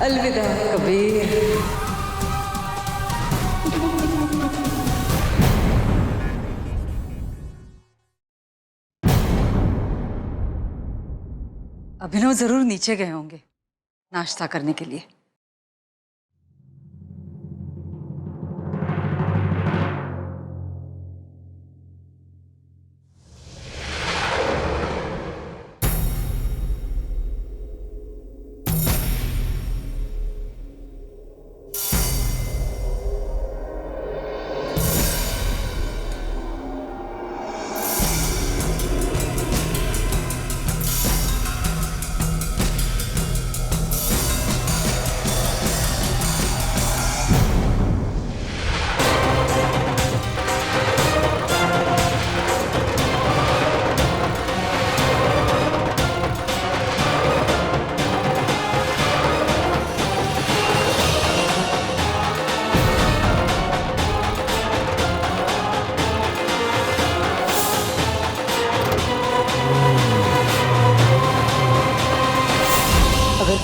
अलविदा कबीर। अभिनव जरूर नीचे गए होंगे नाश्ता करने के लिए।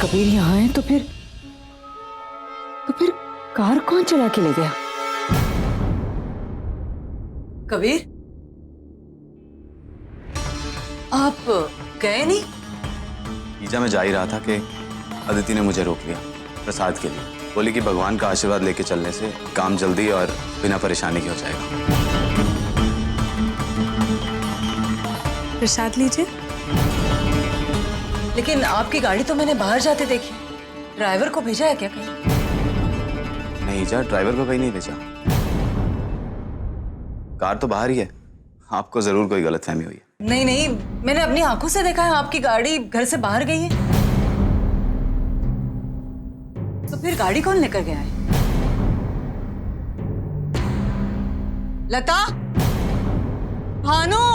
कबीर यहाँ है तो फिर कार कौन चला के ले गया? कबीर, आप गए नहीं? ईजा मैं जा ही रहा था कि अदिति ने मुझे रोक लिया प्रसाद के लिए। बोली कि भगवान का आशीर्वाद लेके चलने से काम जल्दी और बिना परेशानी के हो जाएगा। प्रसाद लीजिए। लेकिन आपकी गाड़ी तो मैंने बाहर जाते देखी, ड्राइवर को भेजा है क्या कहीं? नहीं ईजा, ड्राइवर को कहीं नहीं भेजा, कार तो बाहर ही है। आपको जरूर कोई गलतफहमी हुई है। नहीं नहीं, मैंने अपनी आंखों से देखा है आपकी गाड़ी घर से बाहर गई है। तो फिर गाड़ी कौन लेकर गया है? लता, भानु,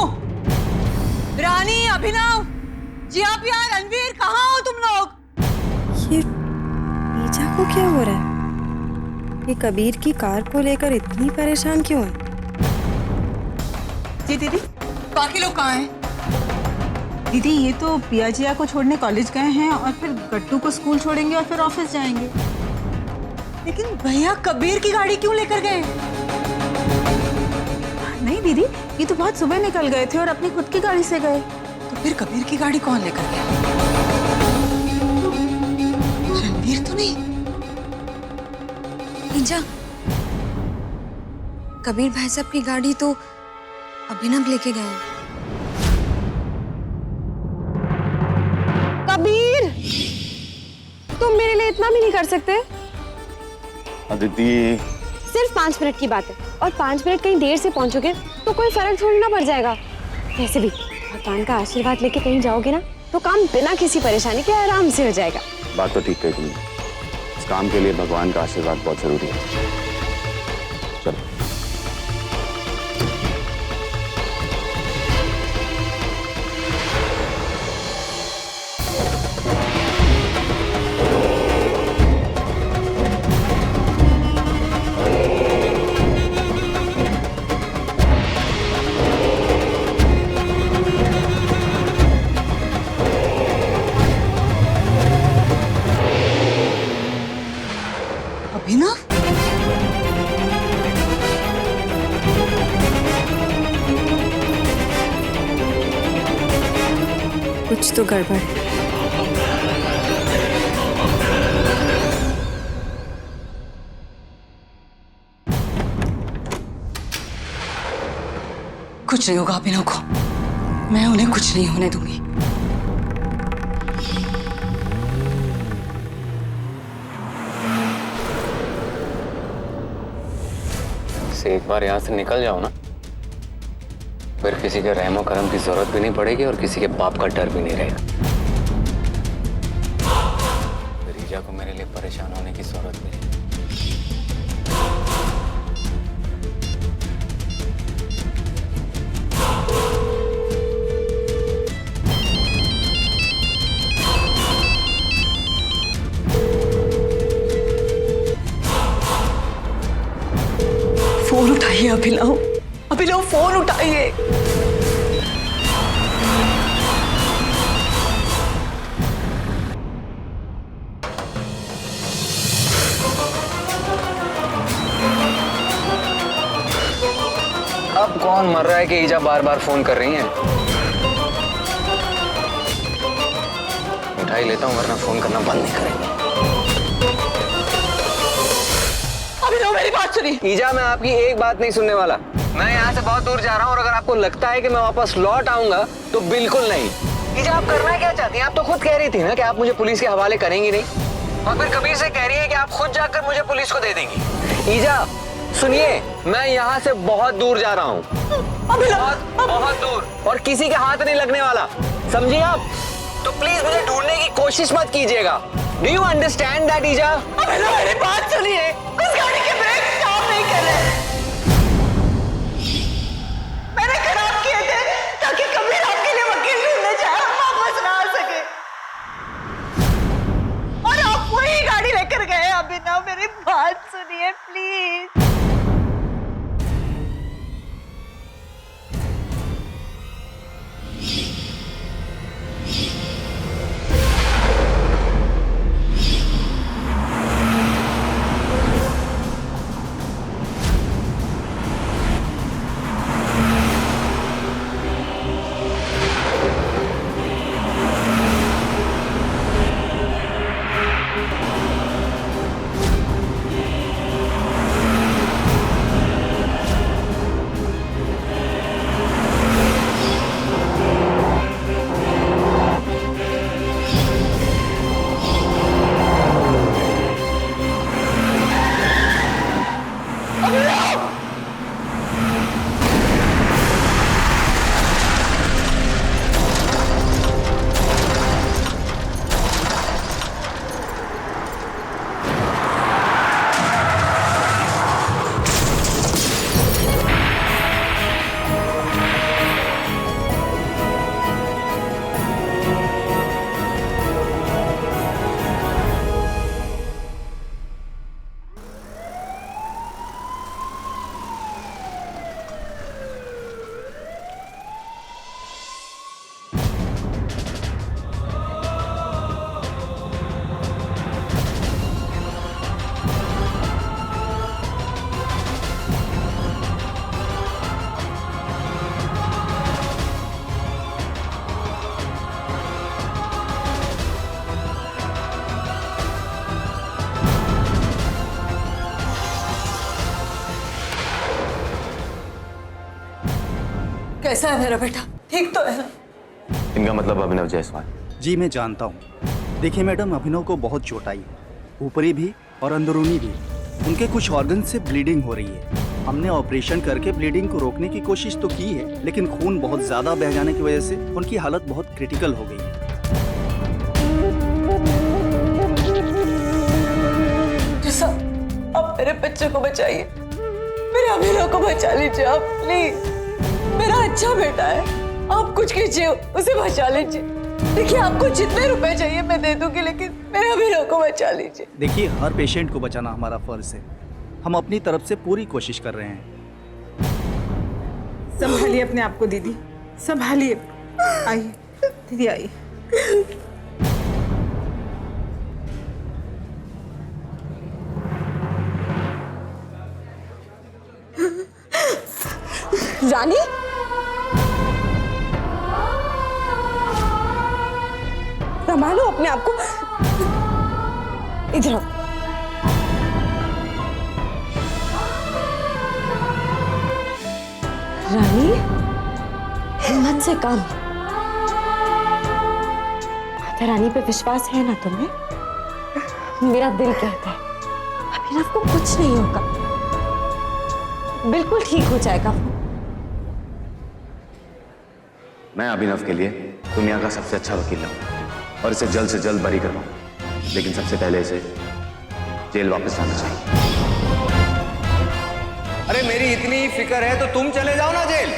रानी, अभिनव, जिया प्यार, रणवीर, कहाँ हो तुम लोग? ये ईजा को क्या हो रहा है? ये कबीर की कार को लेकर इतनी परेशान क्यों है? जी दीदी, बाकी लोग कहाँ हैं? दीदी ये तो पिया जिया को छोड़ने कॉलेज गए हैं और फिर गट्टू को स्कूल छोड़ेंगे और फिर ऑफिस जाएंगे। लेकिन भैया कबीर की गाड़ी क्यों लेकर गए? नहीं दीदी, ये तो बहुत सुबह निकल गए थे और अपनी खुद की गाड़ी से गए। तो फिर कबीर की गाड़ी कौन लेकर गया? रणवीर तो नहीं? ईजा, कबीर भाई साहब की गाड़ी तो अभिनव लेके गए हैं। कबीर, तुम मेरे लिए इतना भी नहीं कर सकते? अदिति, सिर्फ 5 मिनट की बात है और 5 मिनट कहीं देर से पहुंचोगे तो कोई फर्क थोड़ी ना पड़ जाएगा। वैसे भी भगवान का आशीर्वाद लेके कहीं जाओगे ना तो काम बिना किसी परेशानी के आराम से हो जाएगा। बात तो ठीक कही तुमने, इस काम के लिए भगवान का आशीर्वाद बहुत जरूरी है। चलो। अभिनव? कुछ तो गड़बड़ है। कुछ नहीं होगा अभिनव को, मैं उन्हें कुछ नहीं होने दूंगी। से एक बार यहाँ से निकल जाओ ना, फिर किसी के रहमो करम की जरूरत भी नहीं पड़ेगी और किसी के पाप का डर भी नहीं रहेगा। फिर ईजा को मेरे लिए परेशान होने की जरूरत नहीं है। फोन उठाइए अभिनव, अभिनव फोन उठाइए। अब कौन मर रहा है कि ईजा बार बार फोन कर रही है? उठा ही लेता हूँ वरना फोन करना बंद नहीं करेंगे। अभिनव मेरी बात सुनी। ईजा मैं आपकी एक बात नहीं सुनने वाला। मैं यहाँ से बहुत दूर जा रहा हूँ और अगर आपको लगता है कि मैं वापस लौट आऊंगा तो बिल्कुल नहीं। ईजा आप करना क्या चाहती हैं? आप तो खुद कह रही थी ना कि आप मुझे पुलिस के हवाले करेंगी नहीं, और फिर कबीर से कह रही है कि आप खुद जाकर मुझे पुलिस को दे देंगी। ईजा सुनिए, मैं यहाँ से बहुत दूर जा रहा हूँ, बहुत दूर, और किसी के हाथ नहीं लगने वाला, समझिए आप? तो प्लीज मुझे ढूंढने की कोशिश मत कीजिएगा। डू यू अंडरस्टैंड दैट ईजा? मेरी बात सुनिए, उस गाड़ी के ब्रेक काम नहीं कर रहे। मैंने खराब किए थे ताकि कबीर आपके लिए वकील ढूंढने जाए और वापस ना आ सके, और आप वही गाड़ी लेकर गए। अभिनव मेरी बात सुनिए प्लीज। कैसा है मेरा बेटा? ठीक तो है ना? इनका मतलब अभिनव जायसवाल। जी मैं जानता हूँ। देखिए मैडम, अभिनव को बहुत चोट आई है, ऊपरी भी और अंदरूनी भी। उनके कुछ ऑर्गन से ब्लीडिंग हो रही है। हमने ऑपरेशन करके ब्लीडिंग को रोकने की कोशिश तो की है, लेकिन खून बहुत ज्यादा बह जाने की वजह से उनकी हालत बहुत क्रिटिकल हो गई है। आप मेरे बच्चे को बचाइए, मेरे अभिनव को बचा लीजिए आप प्लीज। मेरा अच्छा बेटा है, आप कुछ कीजिए, उसे बचा लीजिए। देखिए आपको जितने रुपए चाहिए मैं दे दूंगी, लेकिन मेरे अभिनव को बचा लीजिए। देखिए, हर पेशेंट को बचाना हमारा फर्ज है। हम अपनी तरफ से पूरी कोशिश कर रहे हैं। संभालिए अपने आप को दीदी, संभालिए। आइए दीदी आइए। रानी, संभालो अपने आप को। इधर आओ। रानी, हिम्मत से काम। माता रानी पे विश्वास है ना तुम्हें? मेरा दिल कहता है अभिनव को कुछ नहीं होगा, बिल्कुल ठीक हो जाएगा वो। मैं अभिनव के लिए दुनिया का सबसे अच्छा वकील हूँ और इसे जल्द से जल्द बरी करवाऊँ, लेकिन सबसे पहले इसे जेल वापस जाना चाहिए। अरे मेरी इतनी फिक्र है तो तुम चले जाओ ना जेल।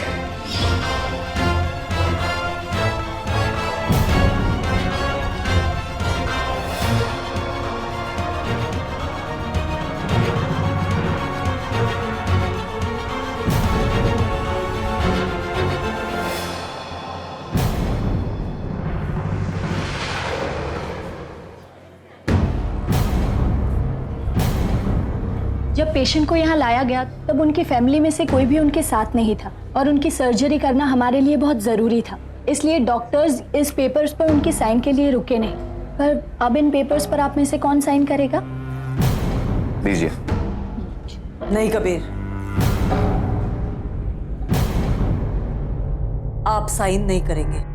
जब पेशेंट को यहाँ लाया गया तब उनकी फैमिली में से कोई भी उनके साथ नहीं था और उनकी सर्जरी करना हमारे लिए बहुत ज़रूरी था, इसलिए डॉक्टर्स इस पेपर्स पर उनके साइन के लिए रुके नहीं। पर अब इन पेपर्स पर आप में से कौन साइन करेगा? लीजिए। नहीं कबीर, आप साइन नहीं करेंगे।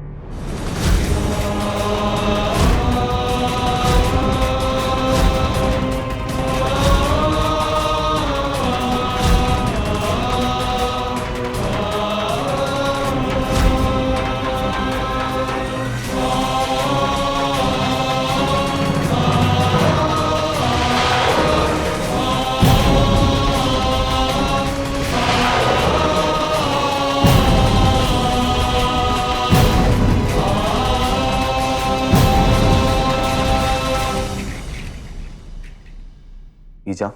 ईजा,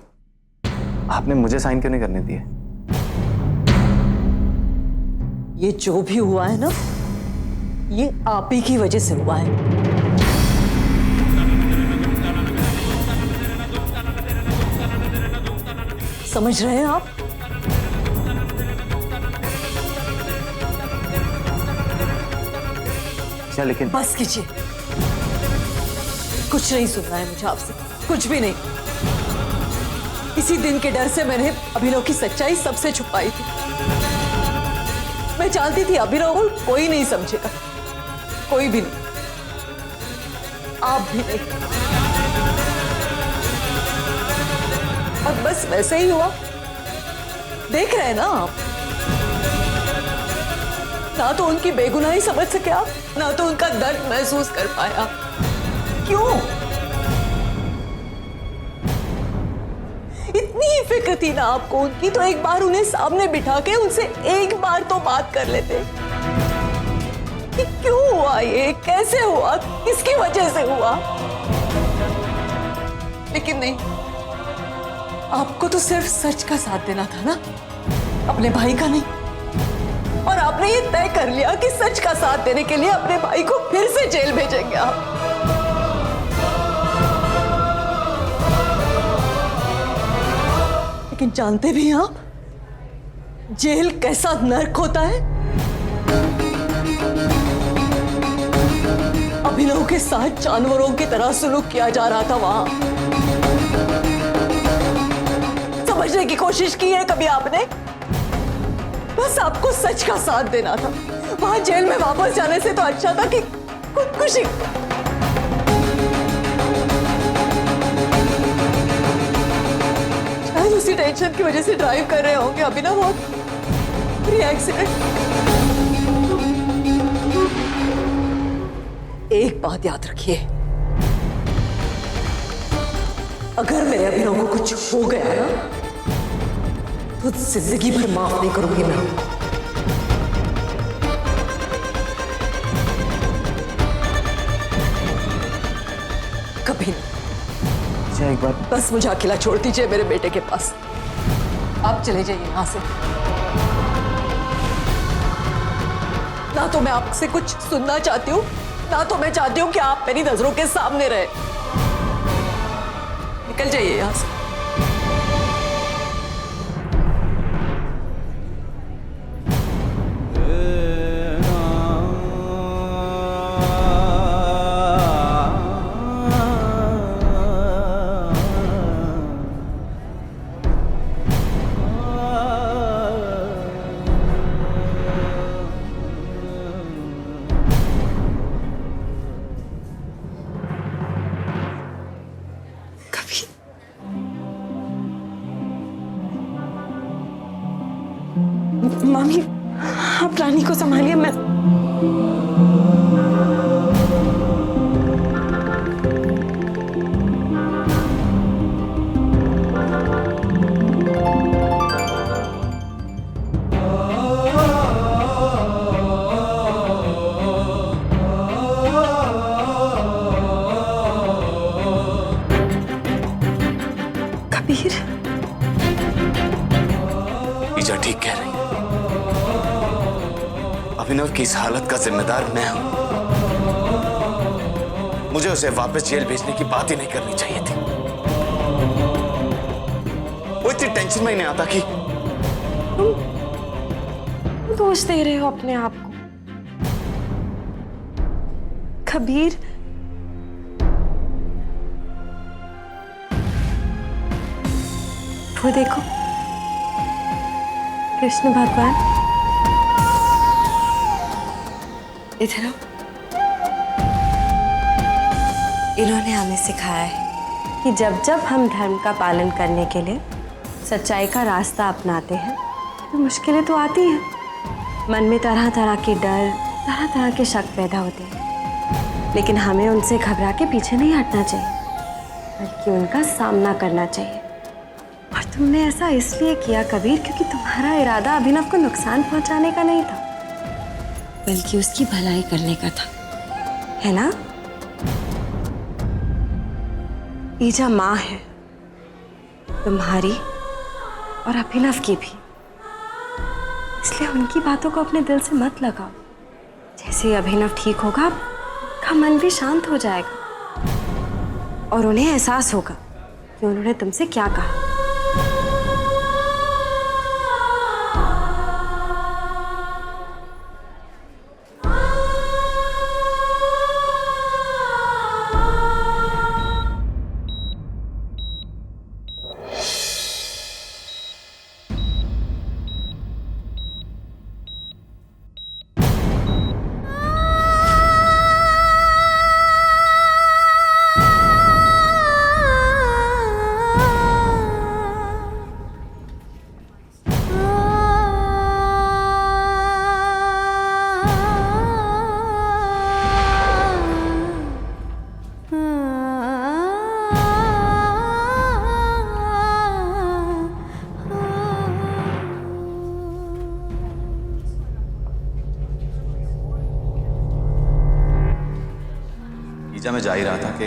आपने मुझे साइन क्यों नहीं करने दिए? ये जो भी हुआ है ना, ये आप ही की वजह से हुआ है। समझ रहे हैं आप? अच्छा, लेकिन बस कीजिए, कुछ नहीं सुनना है मुझे आपसे, कुछ भी नहीं। इसी दिन के डर से मैंने अभिनव की सच्चाई सबसे छुपाई थी। मैं जानती थी अभिनव को कोई नहीं समझेगा, कोई भी नहीं, आप भी नहीं। और बस वैसे ही हुआ, देख रहे हैं ना आप। ना तो उनकी बेगुनाही समझ सके आप, ना तो उनका दर्द महसूस कर पाया। क्यों? इतनी ही फिक्र थी ना आपको उनकी, तो एक बार उन्हें सामने बिठा के उनसे एक बार तो बात कर लेते कि क्यों हुआ ये, कैसे हुआ, किसकी वजह से हुआ। लेकिन नहीं, आपको तो सिर्फ सच का साथ देना था ना, अपने भाई का नहीं। और आपने ये तय कर लिया कि सच का साथ देने के लिए अपने भाई को फिर से जेल भेजेंगे आप। लेकिन जानते भी हैं आप जेल कैसा नर्क होता है? अभिनव के साथ जानवरों की तरह सुलूक किया जा रहा था वहां। समझने की कोशिश की है कभी आपने? बस आपको सच का साथ देना था। वहां जेल में वापस जाने से तो अच्छा था कि खुदकुशी। शायद उसी टेंशन की वजह से ड्राइव कर रहे होंगे अभिनव, और एक्सीडेंट। एक बात याद रखिए, अगर मेरे अभिनव को कुछ हो गया ना, तो जिंदगी भर माफ नहीं करूंगी मैं। कभी नहीं। अच्छा, एक बार बस मुझे अकेला छोड़ दीजिए मेरे बेटे के पास। आप चले जाइए यहां से। ना तो मैं आपसे कुछ सुनना चाहती हूँ, ना तो मैं चाहती हूँ कि आप मेरी नजरों के सामने रहे। निकल जाइए यहां से। मामी, आप रानी को संभालिए, मैं कबीर। ईजा ठीक कह रही है। अभिनव की इस हालत का जिम्मेदार मैं हूं। मुझे उसे वापस जेल भेजने की बात ही नहीं करनी चाहिए थी। वो समझ में ही नहीं आता कि तुम दोष दे रहे हो अपने आप को। कबीर वो देखो, कृष्ण भगवान इधर आओ। इन्होंने हमें सिखाया है कि जब जब हम धर्म का पालन करने के लिए सच्चाई का रास्ता अपनाते हैं तो मुश्किलें तो आती हैं। मन में तरह तरह के डर, तरह तरह के शक पैदा होते हैं, लेकिन हमें उनसे घबरा के पीछे नहीं हटना चाहिए, बल्कि उनका सामना करना चाहिए। और तुमने ऐसा इसलिए किया कबीर क्योंकि तुम्हारा इरादा अभिनव को नुकसान पहुंचाने का नहीं था, बल्कि उसकी भलाई करने का था, है ना? ईजा माँ है, तुम्हारी और अभिनव की भी, इसलिए उनकी बातों को अपने दिल से मत लगाओ। जैसे ही अभिनव ठीक होगा, आपका मन भी शांत हो जाएगा और उन्हें एहसास होगा कि उन्होंने तुमसे क्या कहा। ईजा, मैं जा ही रहा था कि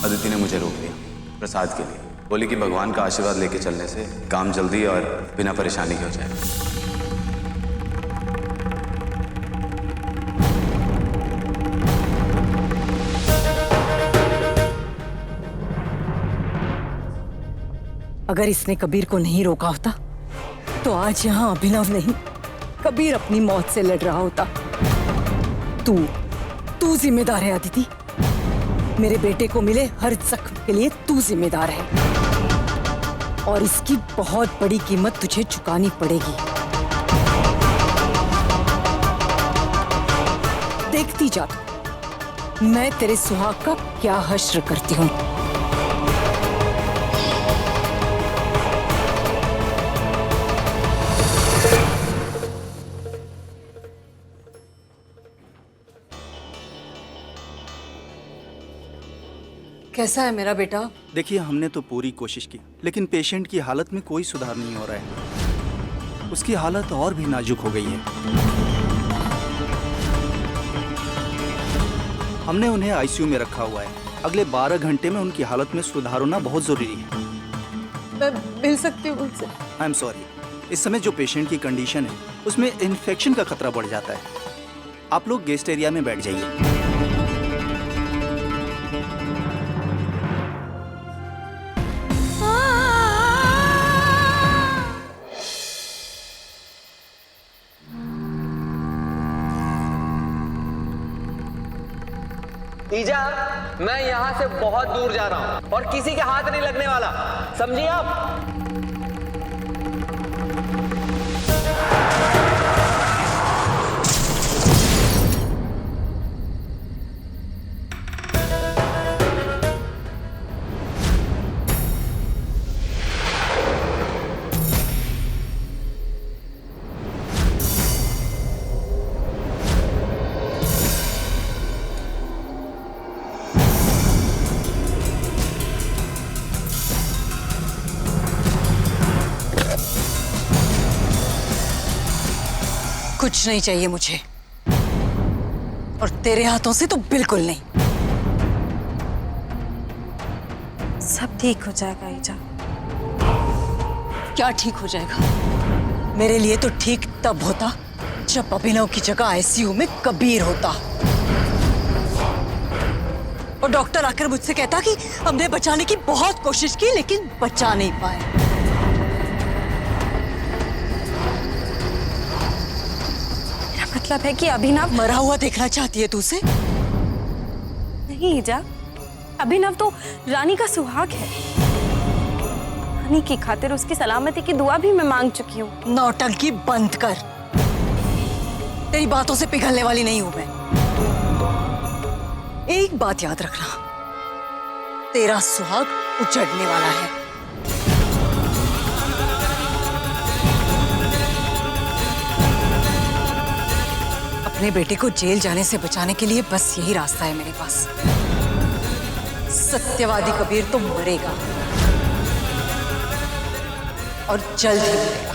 अदिति ने मुझे रोक लिया प्रसाद के लिए। बोली कि भगवान का आशीर्वाद लेके चलने से काम जल्दी और बिना परेशानी के हो जाएगा। अगर इसने कबीर को नहीं रोका होता तो आज यहाँ अभिनव नहीं, कबीर अपनी मौत से लड़ रहा होता। तू जिम्मेदार है अदिति। मेरे बेटे को मिले हर जख्म के लिए तू जिम्मेदार है और इसकी बहुत बड़ी कीमत तुझे चुकानी पड़ेगी। देखती जा मैं तेरे सुहाग का क्या हश्र करती हूँ। कैसा है मेरा बेटा? देखिए, हमने तो पूरी कोशिश की, लेकिन पेशेंट की हालत में कोई सुधार नहीं हो रहा है। उसकी हालत और भी नाजुक हो गई है। हमने उन्हें आईसीयू में रखा हुआ है। अगले 12 घंटे में उनकी हालत में सुधार होना बहुत जरूरी है। मैं मिल सकती हूँ उनसे? आई एम सॉरी, इस समय जो पेशेंट की कंडीशन है उसमें इन्फेक्शन का खतरा बढ़ जाता है। आप लोग गेस्ट एरिया में बैठ जाइए। ईजा, मैं यहाँ से बहुत दूर जा रहा हूँ और किसी के हाथ नहीं लगने वाला, समझिए आप? कुछ नहीं चाहिए मुझे, और तेरे हाथों से तो बिल्कुल नहीं। सब ठीक हो जाएगा ईजा। क्या ठीक हो जाएगा? मेरे लिए तो ठीक तब होता जब अभिनव की जगह आईसीयू में कबीर होता और डॉक्टर आकर मुझसे कहता कि हमने बचाने की बहुत कोशिश की लेकिन बचा नहीं पाए। मतलब है कि अभिनव मरा हुआ देखना चाहती है तू उसे? नहीं ईजा, अभिनव तो रानी का सुहाग है। रानी की खातिर उसकी सलामती की दुआ भी मैं मांग चुकी हूँ। नौटंकी बंद कर, तेरी बातों से पिघलने वाली नहीं हूं मैं। एक बात याद रखना, तेरा सुहाग उजड़ने वाला है। अपने बेटे को जेल जाने से बचाने के लिए बस यही रास्ता है मेरे पास। सत्यवादी कबीर तो मरेगा और जल्द ही मरेगा।